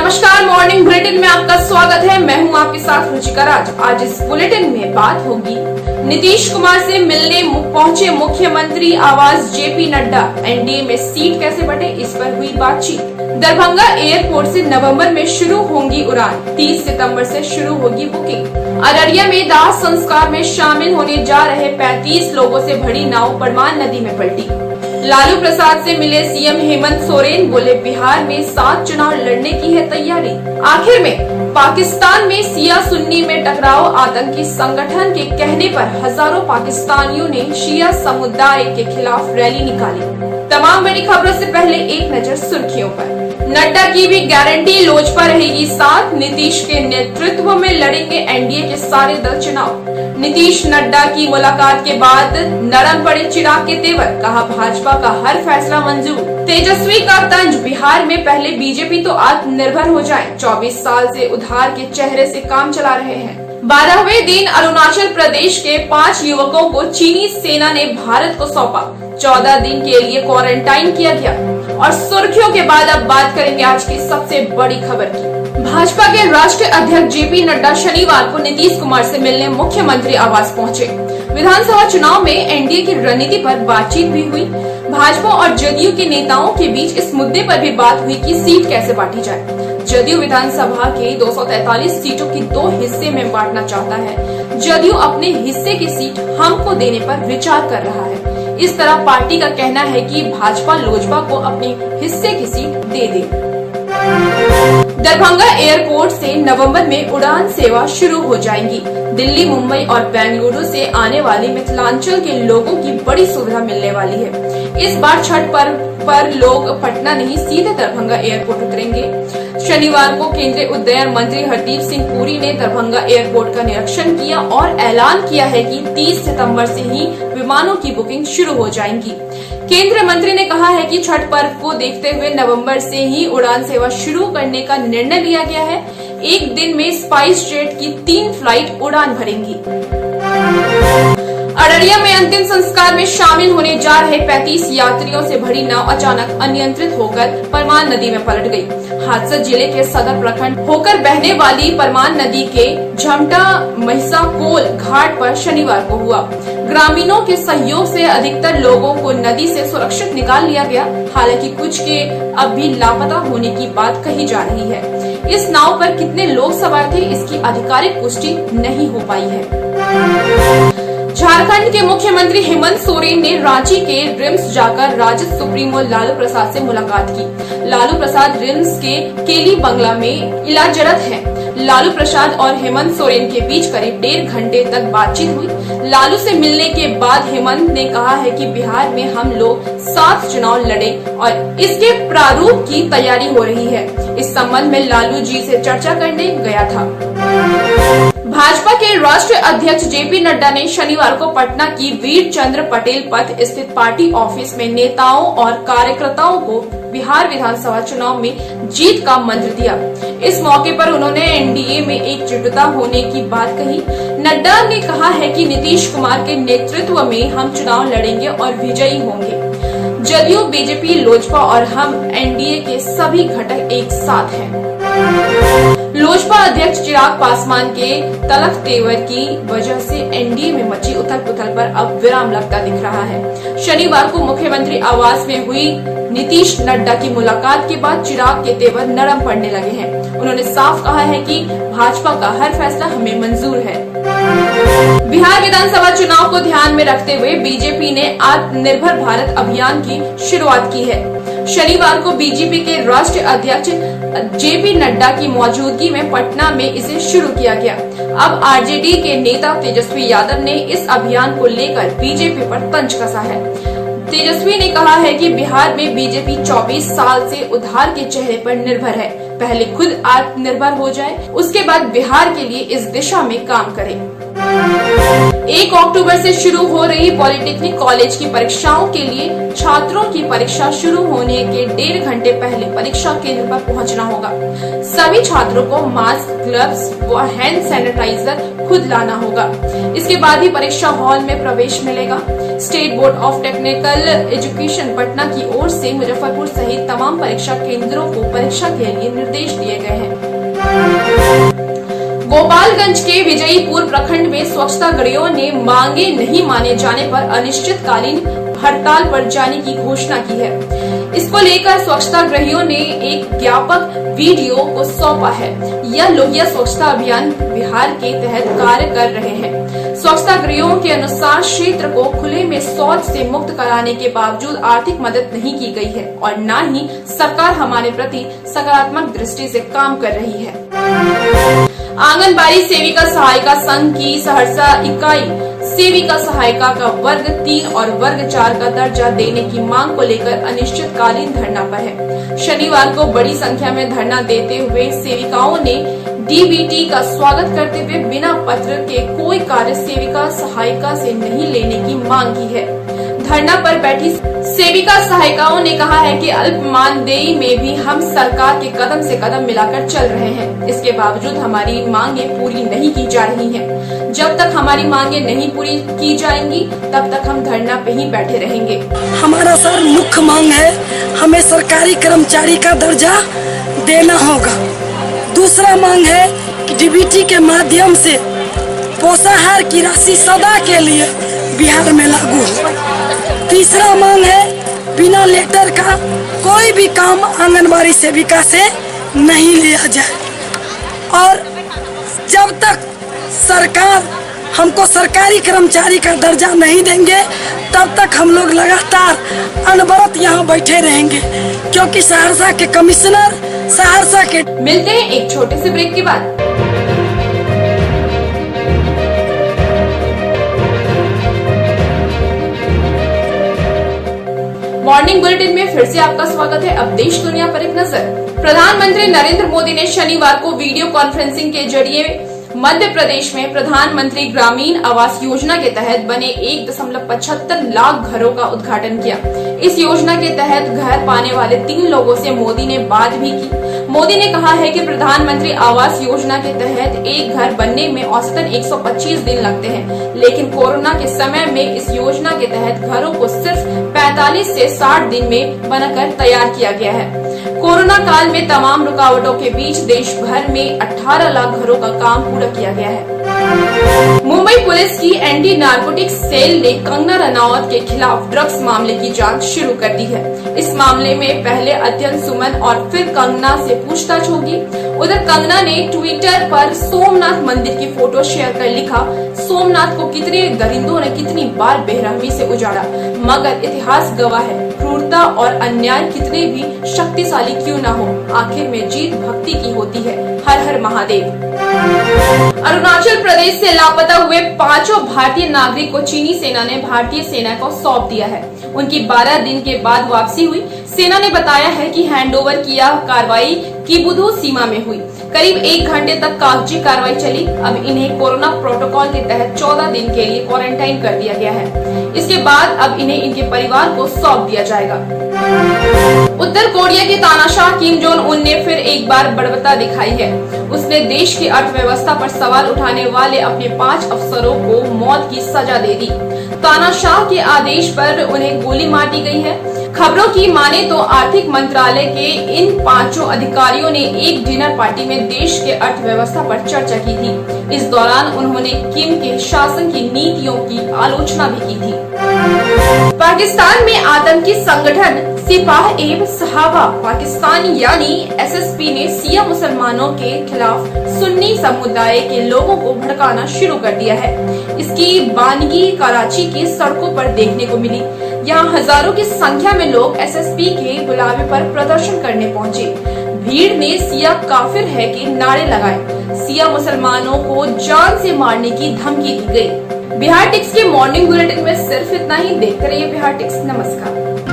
नमस्कार, morning bulletin में आपका स्वागत है। मैं हूं आपके साथ रुचिका राज। आज इस बुलेटिन में बात होगी नीतीश कुमार से मिलने पहुंचे मुख्यमंत्री आवास जेपी नड्डा, एनडीए में सीट कैसे बंटे, इस पर हुई बातचीत। दरभंगा एयरपोर्ट से नवंबर में शुरू होंगी उड़ान, 30 सितंबर से शुरू होगी बुकिंग। अररिया में दाह संस्कार में शामिल होने जा रहे 35 लोगों से भरी नाव परमान नदी में पलटी। लालू प्रसाद से मिले सीएम हेमंत सोरेन, बोले बिहार में 7 चुनाव लड़ने की है तैयारी। आखिर में पाकिस्तान में शिया सुन्नी में टकराव, आतंकी संगठन के कहने पर हजारों पाकिस्तानियों ने शिया समुदाय के खिलाफ रैली निकाली। तमाम बड़ी खबरों से पहले एक नजर सुर्खियों पर। नड्डा की भी गारंटी, लोजपा रहेगी साथ, नीतीश के नेतृत्व में लड़ेंगे एनडीए के सारे दल चुनाव। नीतीश नड्डा की मुलाकात के बाद नरम पड़े चिराग के तेवर, कहा भाजपा का हर फैसला मंजूर। तेजस्वी का तंज, बिहार में पहले बीजेपी तो आत्मनिर्भर हो जाए, 24 साल से उधार के चेहरे से काम चला रहे हैं। 12वें दिन अरुणाचल प्रदेश के 5 युवकों को चीनी सेना ने भारत को सौंपा, 14 दिन के लिए क्वारंटाइन किया गया। और सुर्खियों के बाद अब बात करेंगे आज की सबसे बड़ी खबर की। भाजपा के राष्ट्रीय अध्यक्ष जेपी नड्डा शनिवार को नीतीश कुमार से मिलने मुख्यमंत्री आवास पहुंचे। विधानसभा चुनाव में एनडीए की रणनीति पर बातचीत भी हुई। भाजपा और जदयू के नेताओं के बीच इस मुद्दे पर भी बात हुई कि सीट कैसे बांटी जाए। जदयू विधानसभा के 243 सीटों की 2 हिस्से में बांटना चाहता है। जदयू अपने हिस्से की सीट हमको देने पर विचार कर रहा है। इस तरह पार्टी का कहना है कि भाजपा लोजपा को अपने हिस्से की सीट दे दे। दरभंगा एयरपोर्ट से नवंबर में उड़ान सेवा शुरू हो जाएगी। दिल्ली, मुंबई और बेंगलुरु से आने वाले मिथिलांचल के लोगों की बड़ी सुविधा मिलने वाली है। इस बार छठ पर्व पर लोग पटना नहीं, सीधे दरभंगा एयरपोर्ट उतरेंगे। शनिवार को केंद्रीय उड्डयन मंत्री हरदीप सिंह पुरी ने दरभंगा एयरपोर्ट का निरीक्षण किया और ऐलान किया है कि 30 सितंबर से ही विमानों की बुकिंग शुरू हो जाएंगी। केंद्रीय मंत्री ने कहा है कि छठ पर्व को देखते हुए नवंबर से ही उड़ान सेवा शुरू करने का निर्णय लिया गया है। एक दिन में स्पाइस जेट की 3 फ्लाइट उड़ान भरेंगी। अररिया में अंतिम संस्कार में शामिल होने जा रहे 35 यात्रियों से भरी नाव अचानक अनियंत्रित होकर परमान नदी में पलट गई। हादसा जिले के सदर प्रखंड होकर बहने वाली परमान नदी के झमटा महिसाकोल घाट पर शनिवार को हुआ। ग्रामीणों के सहयोग से अधिकतर लोगों को नदी से सुरक्षित निकाल लिया गया। हालांकि कुछ के अब भी लापता होने की बात कही जा रही है। इस नाव पर कितने लोग सवार थे, इसकी आधिकारिक पुष्टि नहीं हो पाई है। झारखंड के मुख्यमंत्री हेमंत सोरेन ने रांची के रिम्स जाकर राजद सुप्रीमो लालू प्रसाद से मुलाकात की। लालू प्रसाद रिम्स के केली बंगला में इलाजरत हैं। लालू प्रसाद और हेमंत सोरेन के बीच करीब 1.5 घंटे तक बातचीत हुई। लालू से मिलने के बाद हेमंत ने कहा है कि बिहार में हम लोग 7 चुनाव लड़े और इसके प्रारूप की तैयारी हो रही है। इस संबंध में लालू जी से चर्चा करने गया था। भाजपा के राष्ट्रीय अध्यक्ष जेपी नड्डा ने शनिवार को पटना की वीर चंद्र पटेल पथ स्थित पार्टी ऑफिस में नेताओं और कार्यकर्ताओं को बिहार विधानसभा चुनाव में जीत का मंत्र दिया। इस मौके पर उन्होंने एनडीए में एकजुटता होने की बात कही। नड्डा ने कहा है कि नीतीश कुमार के नेतृत्व में हम चुनाव लड़ेंगे और विजयी होंगे। जदयू, बीजेपी, लोजपा और हम एनडीए के सभी घटक एक साथ हैं। लोजपा अध्यक्ष चिराग पासवान के तलख तेवर की वजह से एनडीए में मची उथल पुथल पर अब विराम लगता दिख रहा है। शनिवार को मुख्यमंत्री आवास में हुई नीतीश नड्डा की मुलाकात के बाद चिराग के तेवर नरम पड़ने लगे हैं। उन्होंने साफ कहा है कि भाजपा का हर फैसला हमें मंजूर है। बिहार विधानसभा चुनाव को ध्यान में रखते हुए बीजेपी ने आत्मनिर्भर भारत अभियान की शुरुआत की है। शनिवार को बीजेपी के राष्ट्रीय अध्यक्ष जेपी नड्डा की मौजूदगी में पटना में इसे शुरू किया गया। अब आरजेडी के नेता तेजस्वी यादव ने इस अभियान को लेकर बीजेपी पर तंज कसा है। तेजस्वी ने कहा है कि बिहार में बीजेपी 24 साल से उधार के चेहरे पर निर्भर है। पहले खुद आत्मनिर्भर हो जाए, उसके बाद बिहार के लिए इस दिशा में काम करे। 1 अक्टूबर से शुरू हो रही पॉलिटेक्निक कॉलेज की परीक्षाओं के लिए छात्रों की परीक्षा शुरू होने के 1.5 घंटे पहले परीक्षा केंद्र पर पहुंचना होगा। सभी छात्रों को मास्क, ग्लव्स व हैंड सैनिटाइजर खुद लाना होगा। इसके बाद ही परीक्षा हॉल में प्रवेश मिलेगा। State board of technical education Patna की ओर से मुजफ्फरपुर सहित तमाम परीक्षा केंद्रों को परीक्षा के लिए निर्देश दिए गए हैं। गोपालगंज के विजयीपुर प्रखंड में स्वच्छताग्रहियों ने मांगे नहीं माने जाने पर अनिश्चितकालीन हड़ताल पर जाने की घोषणा की है। इसको लेकर स्वच्छताग्रहियों ने एक ज्ञापक वीडियो को सौंपा है। यह लोहिया स्वच्छता अभियान बिहार के तहत कार्य कर रहे हैं। स्वच्छताग्रहियों के अनुसार क्षेत्र को खुले में शौच से मुक्त कराने के बावजूद आर्थिक मदद नहीं की गई है और न ही सरकार हमारे प्रति सकारात्मक दृष्टि से काम कर रही है। आंगनबाड़ी सेविका सहायिका संघ की सहरसा इकाई सेविका सहायिका का वर्ग 3 और वर्ग 4 का दर्जा देने की मांग को लेकर अनिश्चितकालीन धरना पर है। शनिवार को बड़ी संख्या में धरना देते हुए सेविकाओं ने डीबीटी का स्वागत करते हुए बिना पत्र के कोई कार्य सेविका सहायिका से नहीं लेने की मांग की है। धरना पर बैठी सेविका सहायिकाओं ने कहा है कि अल्प मानदेय में भी हम सरकार के कदम से कदम मिलाकर चल रहे हैं। इसके बावजूद हमारी मांगे पूरी नहीं की जा रही हैं। जब तक हमारी मांगे नहीं पूरी की जाएंगी तब तक हम धरना पे ही बैठे रहेंगे। हमारा सर मुख्य मांग है, हमें सरकारी कर्मचारी का दर्जा देना होगा। दूसरा मांग है कि डीबीटी के माध्यम से पोषाहार की राशि सदा के लिए बिहार में लागू हो। तीसरा मांग है बिना लेटर का कोई भी काम आंगनबाड़ी सेविका से नहीं लिया जाए और जब तक सरकार हमको सरकारी कर्मचारी का दर्जा नहीं देंगे तब तक हम लोग लगातार अनवरत यहाँ बैठे रहेंगे, क्योंकि सहरसा के कमिश्नर सहरसा के। मिलते हैं एक छोटे से ब्रेक के बाद। मॉर्निंग बुलेटिन में फिर से आपका स्वागत है। अब देश दुनिया पर एक नजर। प्रधानमंत्री नरेंद्र मोदी ने शनिवार को वीडियो कॉन्फ्रेंसिंग के जरिए मध्य प्रदेश में प्रधानमंत्री ग्रामीण आवास योजना के तहत बने 1.75 लाख घरों का उद्घाटन किया। इस योजना के तहत घर पाने वाले 3 लोगों से मोदी ने बात भी की। मोदी ने कहा है कि प्रधानमंत्री आवास योजना के तहत एक घर बनने में औसतन 125 दिन लगते हैं, लेकिन कोरोना के समय में इस योजना के तहत घरों को सिर्फ 45 से 60 दिन में बनकर तैयार किया गया है। कोरोना काल में तमाम रुकावटों के बीच देश भर में 18 लाख घरों का काम पूरा किया गया है। मुंबई पुलिस की एंटी नारकोटिक्स सेल ने कंगना रनौत के खिलाफ ड्रग्स मामले की जांच शुरू कर दी है। इस मामले में पहले अध्ययन सुमन और फिर कंगना से पूछताछ होगी। उधर कंगना ने ट्विटर पर सोमनाथ मंदिर की फोटो शेयर कर लिखा, सोमनाथ को कितने दरिंदों ने कितनी बार बेरहमी से उजाड़ा, मगर इतिहास गवाह है क्रूरता और अन्याय कितने भी शक्तिशाली क्यों न हो, आखिर में जीत भक्ति की होती है। हर हर महादेव। अरुणाचल प्रदेश से लापता हुए 5 भारतीय नागरिक को चीनी सेना ने भारतीय सेना को सौंप दिया है। उनकी 12 दिन के बाद वापसी हुई। सेना ने बताया है कि हैंडओवर की यह कार्रवाई किबुधु सीमा में हुई। करीब 1 घंटे तक कागजी कार्रवाई चली। अब इन्हें कोरोना प्रोटोकॉल के तहत 14 दिन के लिए क्वारंटाइन कर दिया गया है। इसके बाद अब इन्हें इनके परिवार को सौंप दिया जाएगा। उत्तर कोरिया के तानाशाह किम जोंग उन ने फिर एक बार बर्बरता दिखाई है। उसने देश की अर्थव्यवस्था पर सवाल उठाने वाले अपने 5 अफसरों को मौत की सजा दे दी। तानाशाह के आदेश पर उन्हें गोली मार दी गई है। खबरों की माने तो आर्थिक मंत्रालय के इन 5 अधिकारियों ने एक डिनर पार्टी में देश के अर्थव्यवस्था पर चर्चा की थी। इस दौरान उन्होंने किम के शासन की नीतियों की आलोचना भी की थी। पाकिस्तान में आतंकी संगठन सिपाह एवं सहाबा पाकिस्तान यानी एसएसपी ने शिया मुसलमानों के खिलाफ सुन्नी समुदाय के लोगों को भड़काना शुरू कर दिया है। इसकी बानगी कराची की सड़कों पर देखने को मिली। यहाँ हजारों की संख्या में लोग एसएसपी के बुलावे पर प्रदर्शन करने पहुंचे। भीड़ ने शिया काफिर है के नारे लगाए। शिया मुसलमानों को जान से मारने की धमकी दी गई। बिहार टिक्स के मॉर्निंग बुलेटिन में सिर्फ इतना ही। देखते रहिए बिहार टिक्स। नमस्कार।